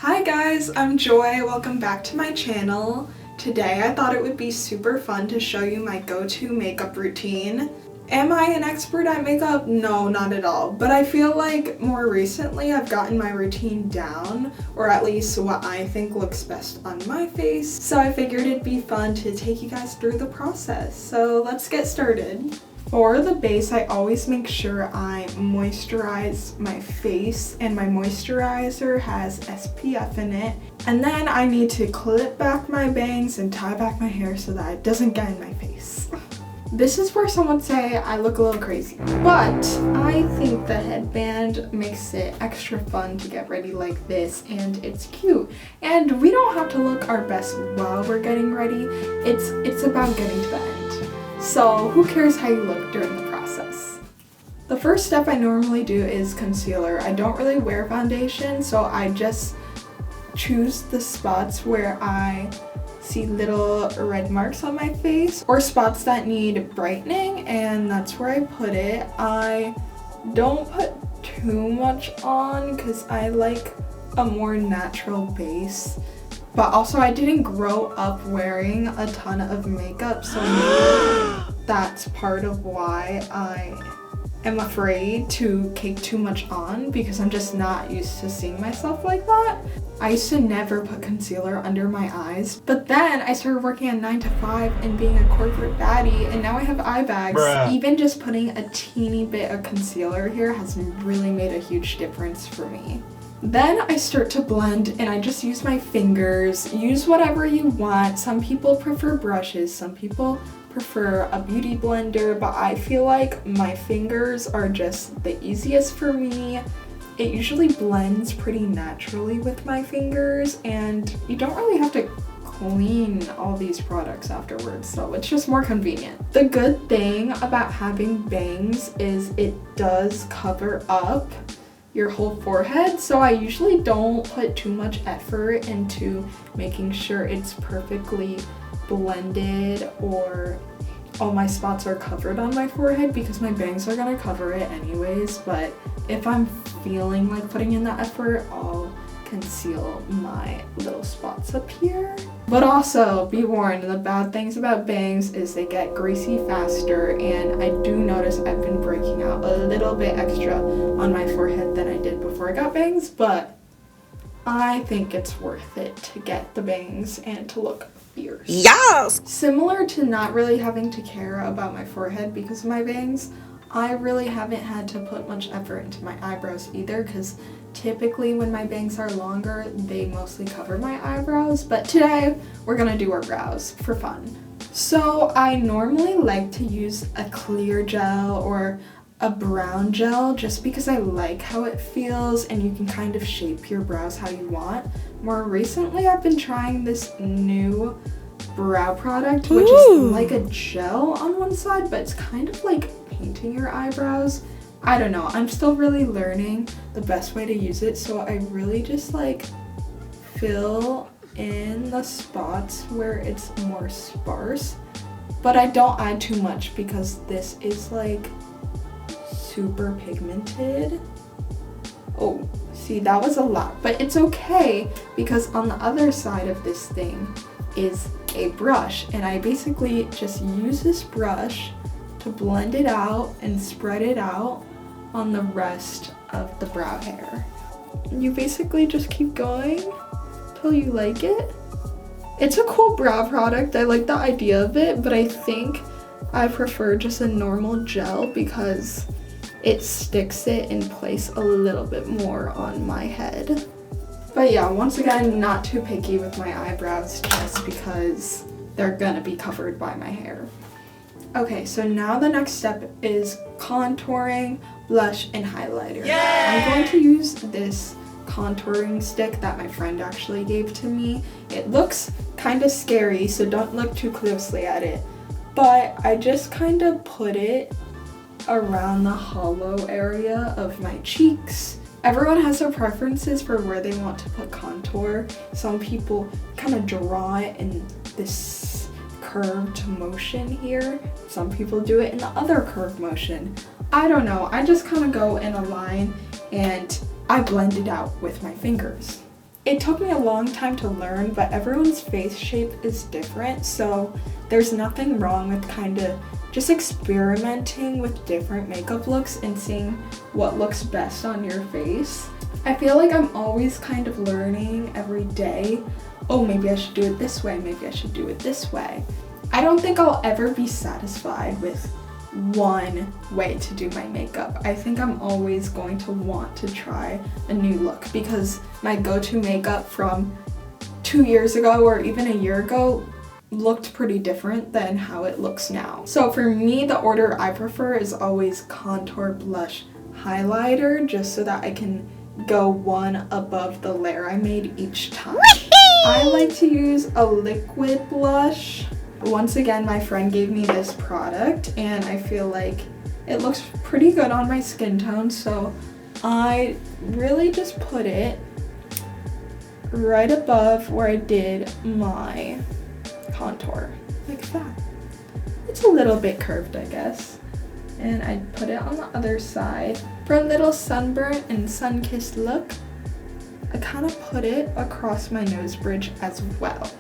Hi guys, I'm Joy. Welcome back to my channel. Today I thought it would be super fun to show you my go-to makeup routine. Am I an expert at makeup? No, not at all. But I feel like more recently I've gotten my routine down, or at least what I think looks best on my face. So I figured it'd be fun to take you guys through the process. So let's get started. For the base, I always make sure I moisturize my face, and my moisturizer has SPF in it. And then I need to clip back my bangs and tie back my hair so that it doesn't get in my face. This is where some would say I look a little crazy, but I think the headband makes it extra fun to get ready like this, and it's cute. And we don't have to look our best while we're getting ready. It's about getting to the end. So who cares how you look during the process? The first step I normally do is concealer. I don't really wear foundation, so I just choose the spots where I see little red marks on my face or spots that need brightening, and that's where I put it. I don't put too much on because I like a more natural base. But also I didn't grow up wearing a ton of makeup, so maybe that's part of why I am afraid to cake too much on, because I'm just not used to seeing myself like that. I used to never put concealer under my eyes, but then I started working at 9 to 5 and being a corporate baddie, and now I have eye bags. Bruh. Even just putting a teeny bit of concealer here has really made a huge difference for me. Then I start to blend, and I just use my fingers. Use whatever you want. Some people prefer brushes, some people prefer a beauty blender, but I feel like my fingers are just the easiest for me. It usually blends pretty naturally with my fingers, and you don't really have to clean all these products afterwards, so it's just more convenient. The good thing about having bangs is it does cover up your whole forehead, so I usually don't put too much effort into making sure it's perfectly blended or all my spots are covered on my forehead, because my bangs are gonna cover it anyways. But if I'm feeling like putting in that effort, I'll conceal my little spots up here. But also, be warned, the bad things about bangs is they get greasy faster, and I do notice I've been breaking out a little bit extra on my forehead than I did before I got bangs, but I think it's worth it to get the bangs and to look fierce. Yes! Similar to not really having to care about my forehead because of my bangs, I really haven't had to put much effort into my eyebrows either, because typically when my bangs are longer, they mostly cover my eyebrows, but today we're gonna do our brows for fun. So I normally like to use a clear gel or a brown gel just because I like how it feels, and you can kind of shape your brows how you want. More recently, I've been trying this new brow product, which is like a gel on one side, but it's kind of like painting your eyebrows. I don't know, I'm still really learning the best way to use it, so I really just like fill in the spots where it's more sparse, but I don't add too much because this is like super pigmented. Oh, see, that was a lot, but it's okay because on the other side of this thing is a brush, and I basically just use this brush to blend it out and spread it out on the rest of the brow hair. You basically just keep going till you like it. It's a cool brow product. I like the idea of it, but I think I prefer just a normal gel because it sticks it in place a little bit more on my head. But yeah, once again, not too picky with my eyebrows just because they're gonna be covered by my hair. Okay, so now the next step is contouring, blush, and highlighter. Yay! I'm going to use this contouring stick that my friend actually gave to me. It looks kind of scary, so don't look too closely at it. But I just kind of put it around the hollow area of my cheeks. Everyone has their preferences for where they want to put contour. Some people kind of draw it in this curved motion here. Some people do it in the other curved motion. I don't know, I just kind of go in a line and I blend it out with my fingers. It took me a long time to learn, but everyone's face shape is different, so there's nothing wrong with kind of just experimenting with different makeup looks and seeing what looks best on your face. I feel like I'm always kind of learning every day. Oh, maybe I should do it this way, maybe I should do it this way. I don't think I'll ever be satisfied with one way to do my makeup. I think I'm always going to want to try a new look because my go-to makeup from 2 years ago or even a year ago looked pretty different than how it looks now. So for me, the order I prefer is always contour, blush, highlighter, just so that I can go one above the layer I made each time. I like to use a liquid blush. Once again, my friend gave me this product and I feel like it looks pretty good on my skin tone, so I really just put it right above where I did my contour, like that. It's a little bit curved, I guess. And I put it on the other side. For a little sunburnt and sun-kissed look, I kind of put it across my nose bridge as well.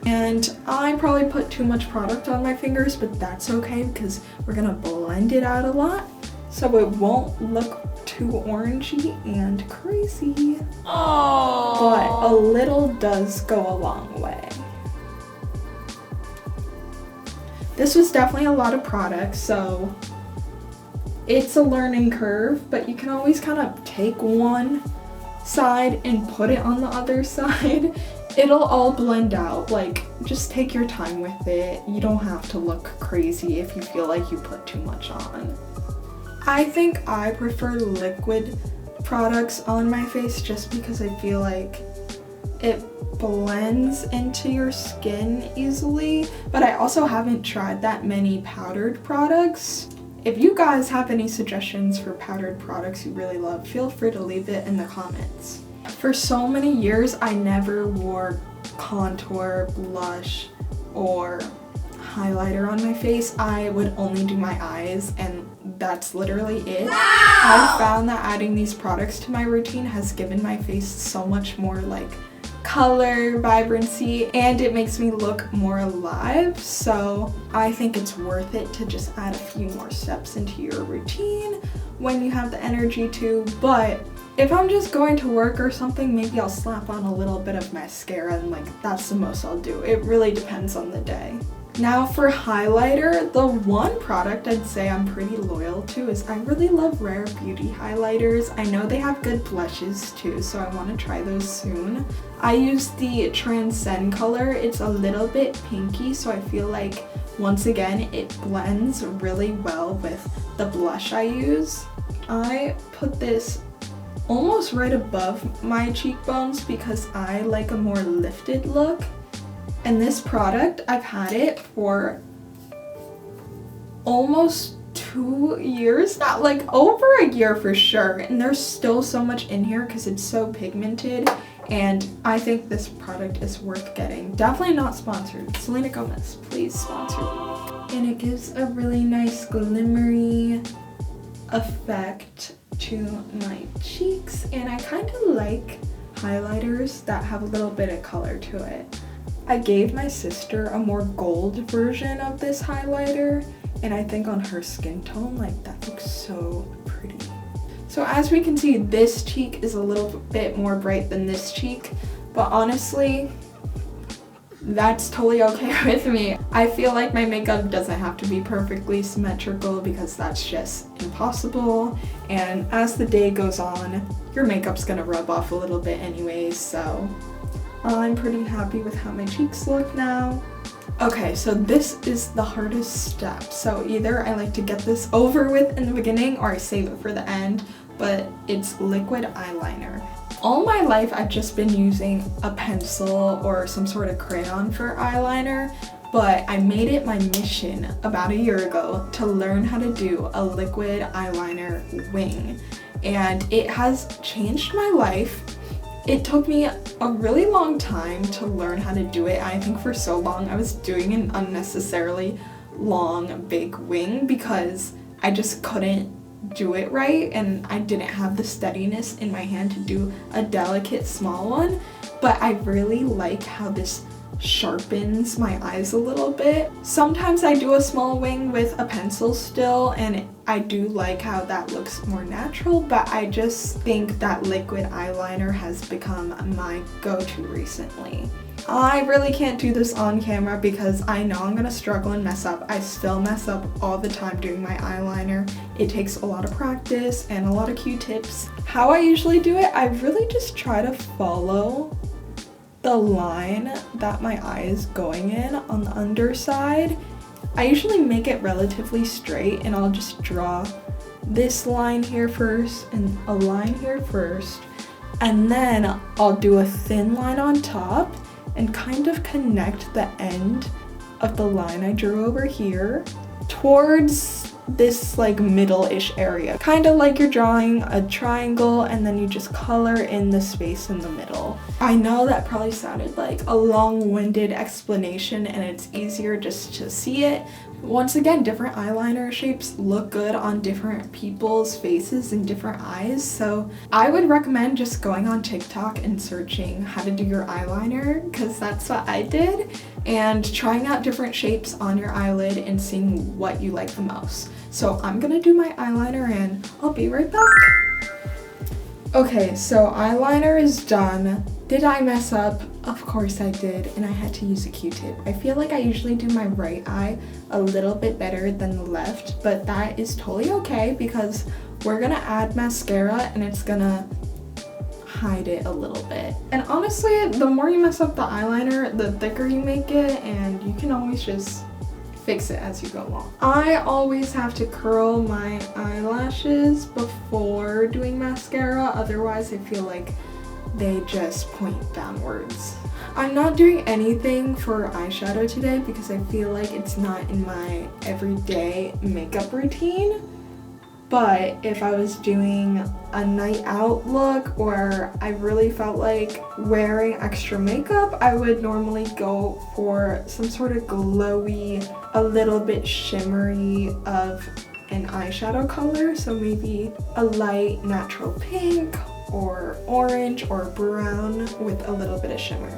And I probably put too much product on my fingers, but that's okay because we're gonna blend it out a lot so it won't look too orangey and crazy. Oh. But a little does go a long way. This was definitely a lot of product, so it's a learning curve, but you can always kind of take one side and put it on the other side. It'll all blend out. Like, just take your time with it. You don't have to look crazy if you feel like you put too much on. I think I prefer liquid products on my face just because I feel like it blends into your skin easily, but I also haven't tried that many powdered products. If you guys have any suggestions for powdered products you really love, feel free to leave it in the comments. For so many years, I never wore contour, blush, or highlighter on my face. I would only do my eyes, and that's literally it. I found that adding these products to my routine has given my face so much more like color, vibrancy, and it makes me look more alive. So I think it's worth it to just add a few more steps into your routine when you have the energy to. But if I'm just going to work or something, maybe I'll slap on a little bit of mascara and like that's the most I'll do. It really depends on the day. Now for highlighter, the one product I'd say I'm pretty loyal to is I really love Rare Beauty highlighters. I know they have good blushes too, so I want to try those soon. I use the Transcend color. It's a little bit pinky, so I feel like once again it blends really well with the blush I use. I put this almost right above my cheekbones because I like a more lifted look. And this product, I've had it for almost 2 years, not like over a year for sure. And there's still so much in here because it's so pigmented. And I think this product is worth getting. Definitely not sponsored. Selena Gomez, please sponsor me. And it gives a really nice glimmery effect to my cheeks. And I kind of like highlighters that have a little bit of color to it. I gave my sister a more gold version of this highlighter, and I think on her skin tone, like that looks so pretty. So as we can see, this cheek is a little bit more bright than this cheek, but honestly, that's totally okay with me. I feel like my makeup doesn't have to be perfectly symmetrical because that's just impossible. And as the day goes on, your makeup's gonna rub off a little bit anyways, so I'm pretty happy with how my cheeks look now. Okay, so this is the hardest step. So either I like to get this over with in the beginning or I save it for the end, but it's liquid eyeliner. All my life I've just been using a pencil or some sort of crayon for eyeliner, but I made it my mission about a year ago to learn how to do a liquid eyeliner wing. And it has changed my life. It took me a really long time to learn how to do it. I think for so long I was doing an unnecessarily long, big wing because I just couldn't do it right, and I didn't have the steadiness in my hand to do a delicate small one, but I really like how this sharpens my eyes a little bit. Sometimes I do a small wing with a pencil still, and I do like how that looks more natural, but I just think that liquid eyeliner has become my go-to recently. I really can't do this on camera because I know I'm gonna struggle and mess up. I still mess up all the time doing my eyeliner. It takes a lot of practice and a lot of Q-tips. How I usually do it, I really just try to follow the line that my eye is going in on the underside. I usually make it relatively straight, and I'll just draw this line here first and a line here first, and then I'll do a thin line on top and kind of connect the end of the line I drew over here towards this like middle-ish area. Kind of like you're drawing a triangle and then you just color in the space in the middle. I know that probably sounded like a long-winded explanation, and it's easier just to see it. Once again, different eyeliner shapes look good on different people's faces and different eyes, so I would recommend just going on TikTok and searching how to do your eyeliner, because that's what I did, and trying out different shapes on your eyelid and seeing what you like the most. So I'm gonna do my eyeliner and I'll be right back. Okay, so eyeliner is done. Did I mess up? Of course I did, and I had to use a Q-tip. I feel like I usually do my right eye a little bit better than the left, but that is totally okay because we're gonna add mascara and it's gonna hide it a little bit. And honestly, the more you mess up the eyeliner, the thicker you make it, and you can always just fix it as you go along. I always have to curl my eyelashes before doing mascara, otherwise I feel like they just point downwards. I'm not doing anything for eyeshadow today because I feel like it's not in my everyday makeup routine. But if I was doing a night out look or I really felt like wearing extra makeup, I would normally go for some sort of glowy, a little bit shimmery of an eyeshadow color. So maybe a light natural pink or orange or brown with a little bit of shimmer.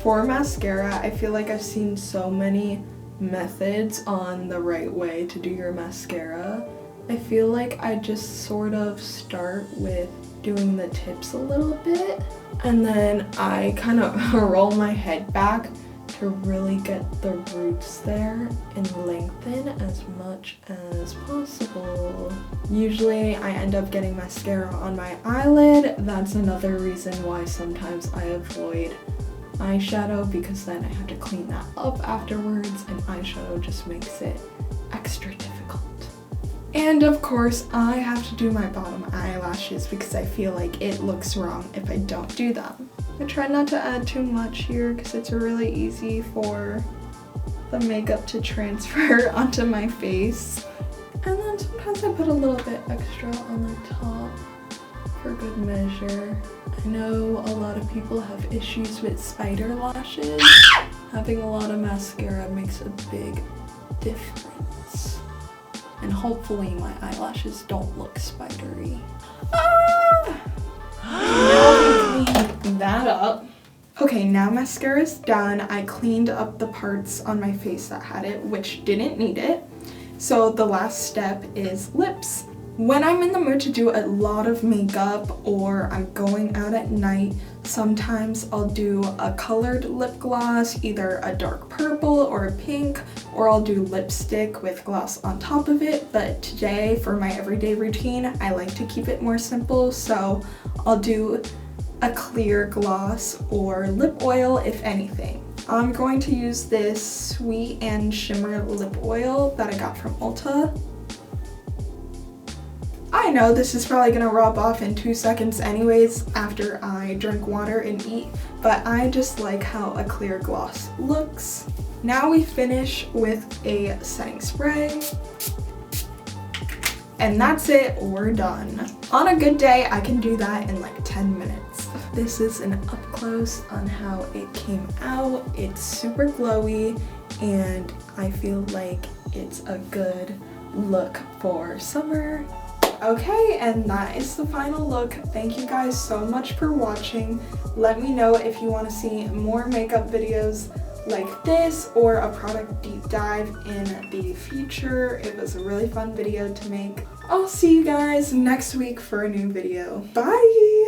For mascara, I feel like I've seen so many methods on the right way to do your mascara. I feel like I just sort of start with doing the tips a little bit, and then I kind of roll my head back to really get the roots there and lengthen as much as possible. Usually I end up getting mascara on my eyelid. That's another reason why sometimes I avoid eyeshadow, because then I have to clean that up afterwards, and eyeshadow just makes it extra difficult. And of course, I have to do my bottom eyelashes because I feel like it looks wrong if I don't do them. I try not to add too much here because it's really easy for the makeup to transfer onto my face. And then sometimes I put a little bit extra on the top for good measure. I know a lot of people have issues with spider lashes. Having a lot of mascara makes a big difference. And hopefully my eyelashes don't look spidery. Now we clean that up. Okay, now mascara's done. I cleaned up the parts on my face that had it, which didn't need it. So the last step is lips. When I'm in the mood to do a lot of makeup or I'm going out at night, sometimes I'll do a colored lip gloss, either a dark purple or a pink, or I'll do lipstick with gloss on top of it. But today, for my everyday routine, I like to keep it more simple, so I'll do a clear gloss or lip oil, if anything. I'm going to use this Sweet and Shimmer lip oil that I got from Ulta. I know this is probably gonna rub off in 2 seconds anyways after I drink water and eat, but I just like how a clear gloss looks. Now we finish with a setting spray. And that's it, we're done. On a good day, I can do that in like 10 minutes. This is an up close on how it came out. It's super glowy and I feel like it's a good look for summer. Okay, and that is the final look. Thank you guys so much for watching. Let me know if you want to see more makeup videos like this or a product deep dive in the future. It was a really fun video to make. I'll see you guys next week for a new video. Bye!